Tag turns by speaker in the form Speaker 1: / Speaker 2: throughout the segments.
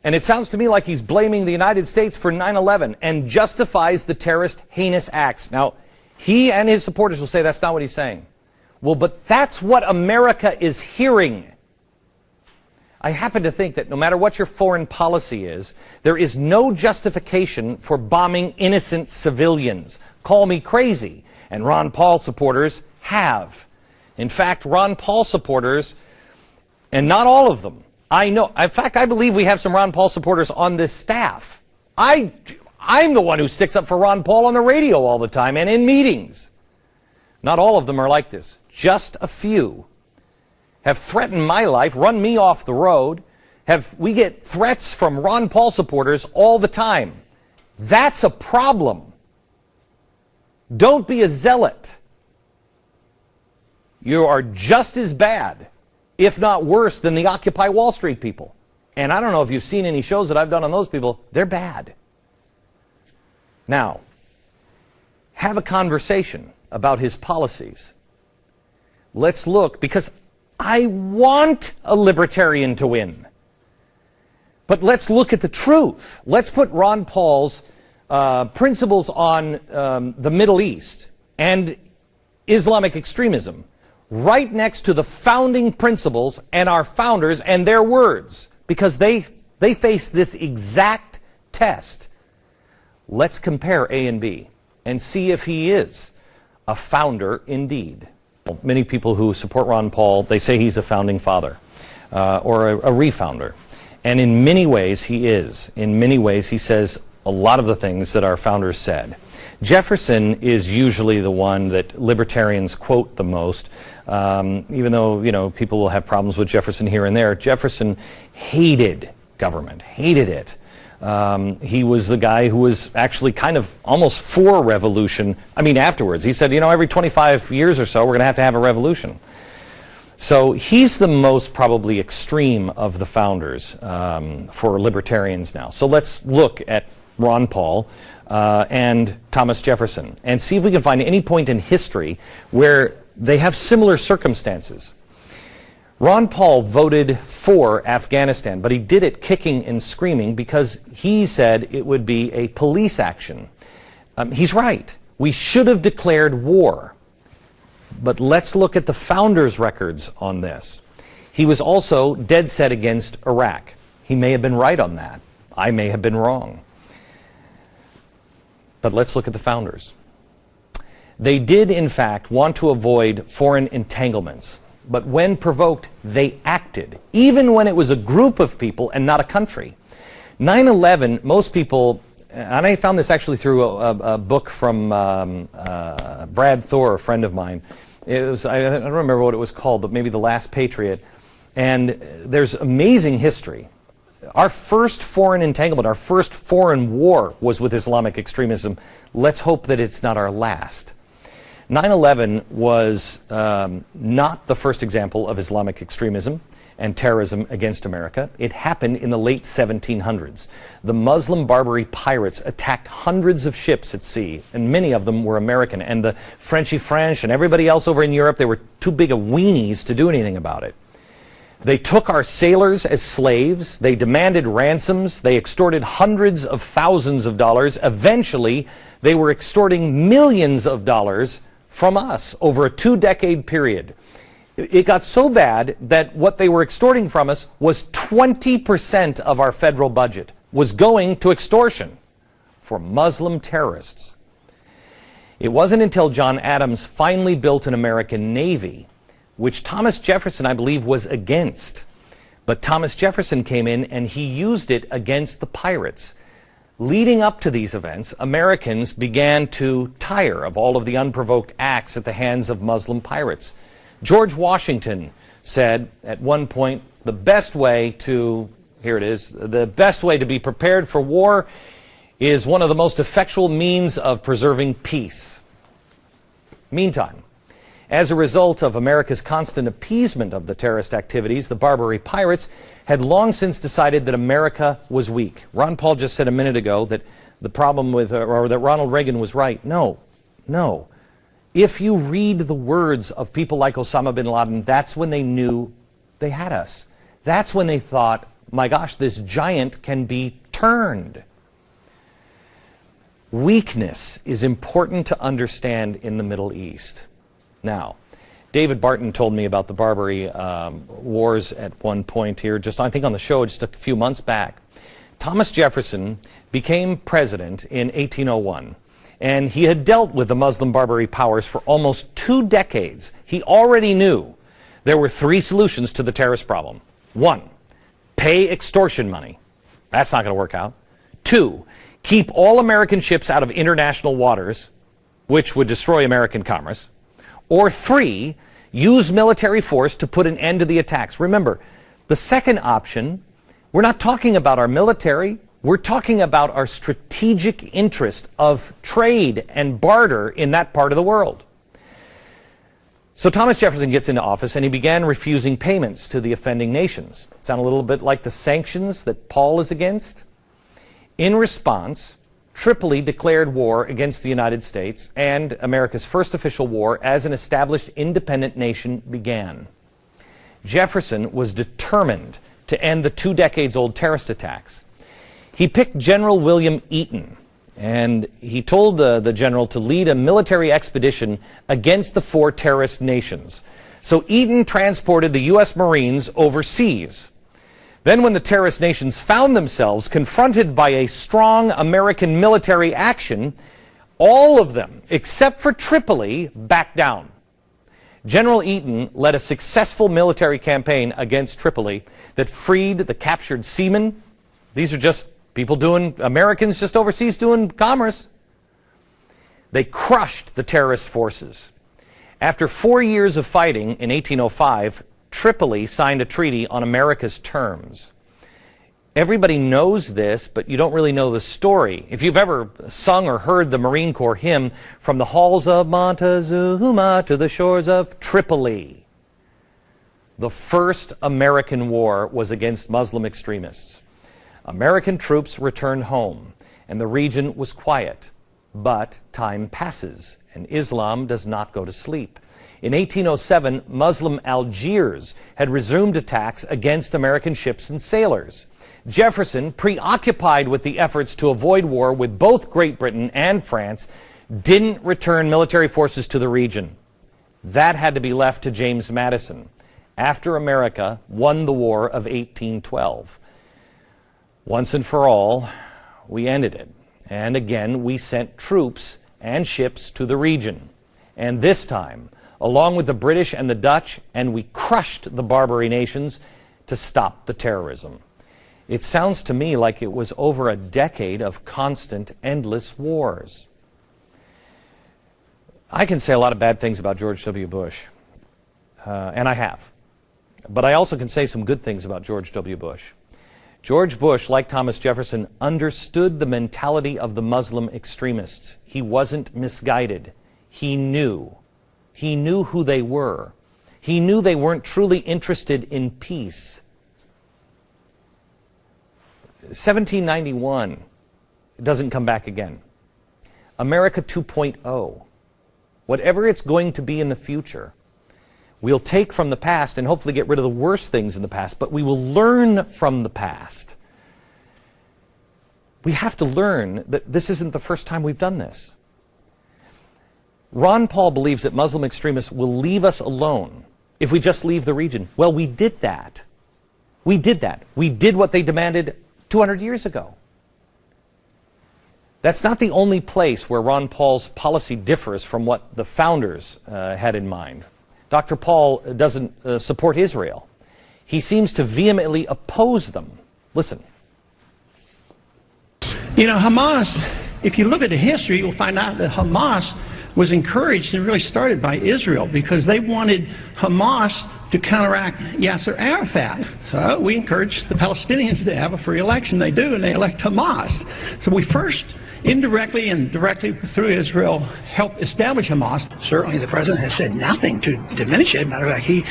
Speaker 1: And it sounds to me like he's blaming the United States for 9/11 and justifies the terrorist heinous acts. Now, he and his supporters will say that's not what he's saying. Well, but that's what America is hearing. I happen to think that no matter what your foreign policy is, there is no justification for bombing innocent civilians. Call me crazy. And Ron Paul supporters have. In fact, Ron Paul supporters, and not all of them, I know, in fact, I believe we have some Ron Paul supporters on this staff. I'm the one who sticks up for Ron Paul on the radio all the time and in meetings. Not all of them are like this. Just a few have threatened my life, run me off the road. We get threats from Ron Paul supporters all the time. That's a problem. Don't be a zealot. You are just as bad, if not worse, than the Occupy Wall Street people. And I don't know if you've seen any shows that I've done on those people. They're bad. Now, have a conversation about his policies. Let's look, because I want a libertarian to win. But let's look at the truth. Let's put Ron Paul's principles on the Middle East and Islamic extremism right next to the founding principles and our founders and their words, because they face this exact test. Let's compare A and B and see if he is a founder indeed. Many people who support Ron Paul, they say he's a founding father or a refounder. And in many ways he is. In many ways he says a lot of the things that our founders said. Jefferson is usually the one that libertarians quote the most, even though, you know, people will have problems with Jefferson here and there. Jefferson hated government, hated it. He was the guy who was actually kind of almost for revolution. I mean, afterwards. He said, you know, every 25 years or so, we're going to have a revolution. So he's the most probably extreme of the founders for libertarians now. So let's look at Ron Paul and Thomas Jefferson and see if we can find any point in history where they have similar circumstances. Ron Paul voted for Afghanistan, but he did it kicking and screaming because he said it would be a police action. He's right. We should have declared war. But let's look at the founders' records on this. He was also dead set against Iraq. He may have been right on that. I may have been wrong. But let's look at the founders. They did, in fact, want to avoid foreign entanglements. But when provoked, they acted, even when it was a group of people and not a country. 9/11, most people, and I found this actually through a book from Brad Thor, a friend of mine. It was, I don't remember what it was called, but maybe The Last Patriot. And there's amazing history. Our first foreign entanglement, our first foreign war was with Islamic extremism. Let's hope that it's not our last. 9/11 was not the first example of Islamic extremism and terrorism against America. It happened in the late 1700s. The Muslim Barbary pirates attacked hundreds of ships at sea, and many of them were American. And the Frenchy French and everybody else over in Europe, they were too big of weenies to do anything about it. They took our sailors as slaves. They demanded ransoms. They extorted hundreds of thousands of dollars. Eventually, they were extorting millions of dollars from us over a 2-decade period. It got so bad that what they were extorting from us was 20% of our federal budget was going to extortion for Muslim terrorists. It wasn't until John Adams finally built an American Navy, which Thomas Jefferson, I believe, was against. But Thomas Jefferson came in and he used it against the pirates. Leading up to these events, Americans began to tire of all of the unprovoked acts at the hands of Muslim pirates. George Washington said at one point, the best way to be prepared for war is one of the most effectual means of preserving peace. Meantime, as a result of America's constant appeasement of the terrorist activities, the Barbary pirates had long since decided that America was weak. Ron Paul just said a minute ago that the problem with, or that Ronald Reagan was right. No. If you read the words of people like Osama bin Laden, that's when they knew they had us. That's when they thought my gosh, this giant can be turned. Weakness is important to understand in the Middle East. Now, David Barton told me about the Barbary Wars at one point here, just I think on the show just a few months back. Thomas Jefferson became president in 1801, and he had dealt with the Muslim Barbary powers for almost 2 decades. He already knew there were 3 solutions to the terrorist problem. 1, pay extortion money. That's not going to work out. 2, keep all American ships out of international waters, which would destroy American commerce. Or 3, use military force to put an end to the attacks. Remember, the second option, we're not talking about our military, we're talking about our strategic interest of trade and barter in that part of the world. So Thomas Jefferson gets into office and he began refusing payments to the offending nations. Sound a little bit like the sanctions that Paul is against? In response, Tripoli declared war against the United States, and America's first official war as an established independent nation began. Jefferson was determined to end the 2 decades-old terrorist attacks. He picked General William Eaton, and he told the general to lead a military expedition against the 4 terrorist nations. So Eaton transported the U.S. Marines overseas. Then when the terrorist nations found themselves confronted by a strong American military action, all of them, except for Tripoli, backed down. General Eaton led a successful military campaign against Tripoli that freed the captured seamen. These are just people Americans just overseas doing commerce. They crushed the terrorist forces. After 4 years of fighting in 1805, Tripoli signed a treaty on America's terms. Everybody knows this, but you don't really know the story. If you've ever sung or heard the Marine Corps hymn, From the Halls of Montezuma to the Shores of Tripoli, the first American war was against Muslim extremists. American troops returned home, and the region was quiet. But time passes, and Islam does not go to sleep. In 1807, Muslim Algiers had resumed attacks against American ships and sailors. Jefferson, preoccupied with the efforts to avoid war with both Great Britain and France, didn't return military forces to the region. That had to be left to James Madison after America won the War of 1812. Once and for all, we ended it. And again, we sent troops and ships to the region. And this time, along with the British and the Dutch, and we crushed the Barbary nations to stop the terrorism. It sounds to me like it was over a decade of constant, endless wars. I can say a lot of bad things about George W. Bush, and I have. But I also can say some good things about George W. Bush. George Bush, like Thomas Jefferson, understood the mentality of the Muslim extremists. He wasn't misguided. He knew. He knew who they were. He knew they weren't truly interested in peace. 1791 doesn't come back again. America 2.0, whatever it's going to be in the future, we'll take from the past and hopefully get rid of the worst things in the past, but we will learn from the past. We have to learn that this isn't the first time we've done this. Ron Paul believes that Muslim extremists will leave us alone if we just leave the region. Well, we did that. We did that. We did what they demanded 200 years ago. That's not the only place where Ron Paul's policy differs from what the founders had in mind. Dr. Paul doesn't support Israel. He seems to vehemently oppose them. Listen.
Speaker 2: You know, Hamas, if you look at the history, you'll find out that Hamas was encouraged and really started by Israel because they wanted Hamas to counteract Yasser Arafat. So we encourage the Palestinians to have a free election. They do, and they elect Hamas. So we first, indirectly and directly through Israel, helped establish Hamas.
Speaker 3: Certainly the president has said nothing to diminish it. Matter of fact, he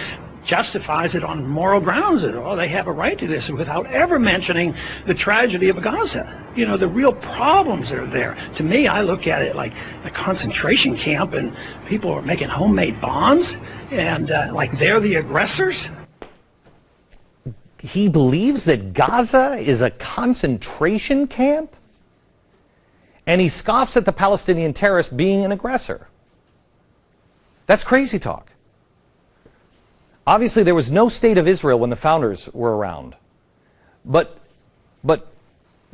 Speaker 3: justifies it on moral grounds that, oh, they have a right to this, without ever mentioning the tragedy of Gaza. You know, the real problems that are there. To me, I look at it like a concentration camp, and people are making homemade bombs, and like they're the aggressors.
Speaker 1: he believes that Gaza is a concentration camp? And he scoffs at the Palestinian terrorists being an aggressor. That's crazy talk. Obviously, there was no state of Israel when the founders were around. But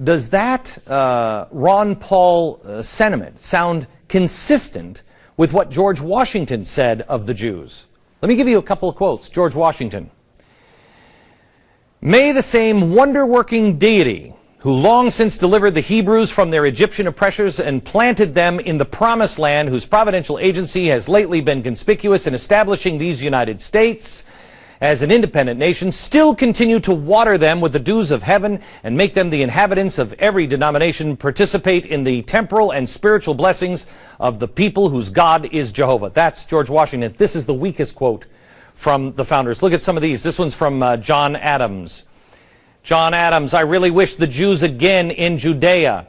Speaker 1: does that Ron Paul sentiment sound consistent with what George Washington said of the Jews? Let me give you a couple of quotes. George Washington. May the same wonder-working deity who long since delivered the Hebrews from their Egyptian oppressors and planted them in the Promised Land, whose providential agency has lately been conspicuous in establishing these United States as an independent nation, still continue to water them with the dews of heaven and make them the inhabitants of every denomination, participate in the temporal and spiritual blessings of the people whose God is Jehovah. That's George Washington. This is the weakest quote from the founders. Look at some of these. This one's from John Adams. John Adams, I really wish the Jews again in Judea.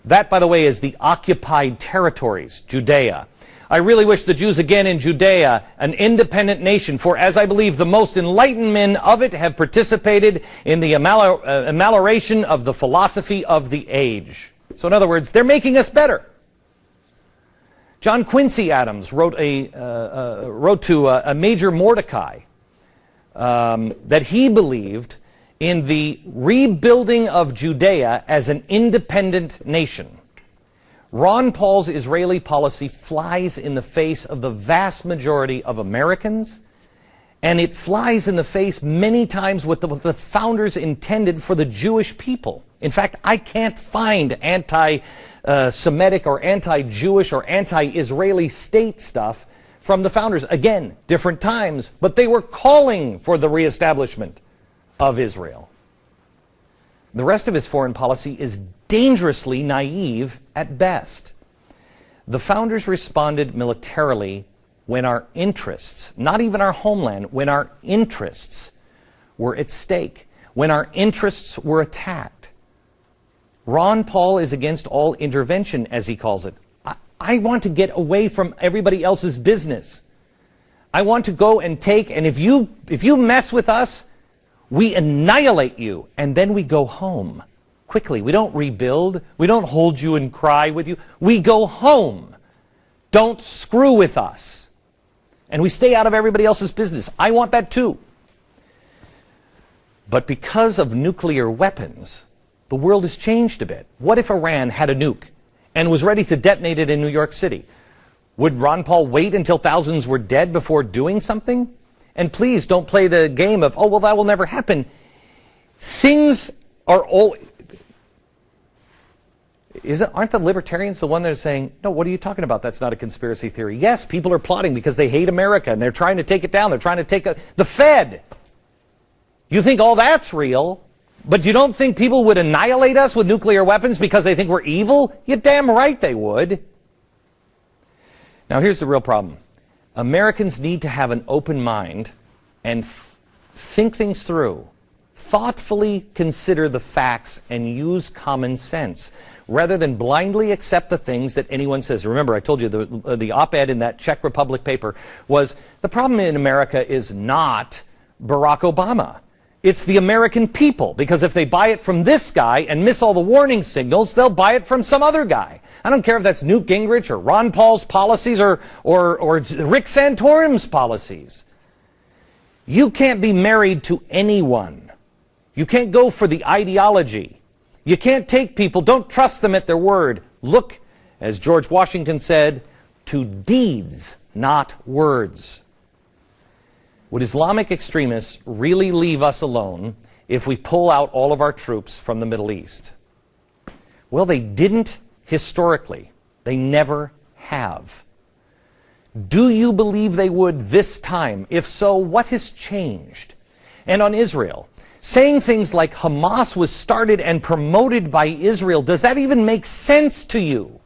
Speaker 1: That, by the way, is the occupied territories, Judea. I really wish the Jews again in Judea, an independent nation, for as I believe the most enlightened men of it have participated in the amelioration of the philosophy of the age. So in other words, they're making us better. John Quincy Adams wrote to a Major Mordecai that he believed in the rebuilding of Judea as an independent nation. Ron Paul's Israeli policy flies in the face of the vast majority of Americans, and it flies in the face many times what the founders intended for the Jewish people. In fact, I can't find anti-Semitic or anti-Jewish or anti-Israeli state stuff from the founders. Again, different times, but they were calling for the reestablishment of Israel. The rest of his foreign policy is dangerously naive at best. The founders responded militarily when our interests, not even our homeland, when our interests were at stake, when our interests were attacked. Ron Paul is against all intervention, as he calls it. I want to get away from everybody else's business. I want to go and take, and if you mess with us, we annihilate you, and then we go home quickly. We don't rebuild. We don't hold you and cry with you. We go home. Don't screw with us. And we stay out of everybody else's business. I want that too. But because of nuclear weapons, the world has changed a bit. What if Iran had a nuke and was ready to detonate it in New York City? Would Ron Paul wait until thousands were dead before doing something? And please don't play the game of, oh, well, that will never happen. Things are always... Aren't the libertarians the one that are saying, no, what are you talking about? That's not a conspiracy theory. Yes, people are plotting because they hate America and they're trying to take it down. They're trying to take the Fed. You think all that's real, but you don't think people would annihilate us with nuclear weapons because they think we're evil? You're damn right they would. Now, here's the real problem. Americans need to have an open mind and think things through. Thoughtfully consider the facts and use common sense rather than blindly accept the things that anyone says. Remember, I told you the op-ed in that Czech Republic paper was the problem in America is not Barack Obama. It's the American people, because if they buy it from this guy and miss all the warning signals, they'll buy it from some other guy. I don't care if that's Newt Gingrich or Ron Paul's policies or Rick Santorum's policies. You can't be married to anyone. You can't go for the ideology. You can't take people, don't trust them at their word. Look, as George Washington said, to deeds, not words. Would Islamic extremists really leave us alone if we pull out all of our troops from the Middle East? Well, they didn't historically. They never have. Do you believe they would this time? If so, what has changed? And on Israel, saying things like Hamas was started and promoted by Israel, does that even make sense to you?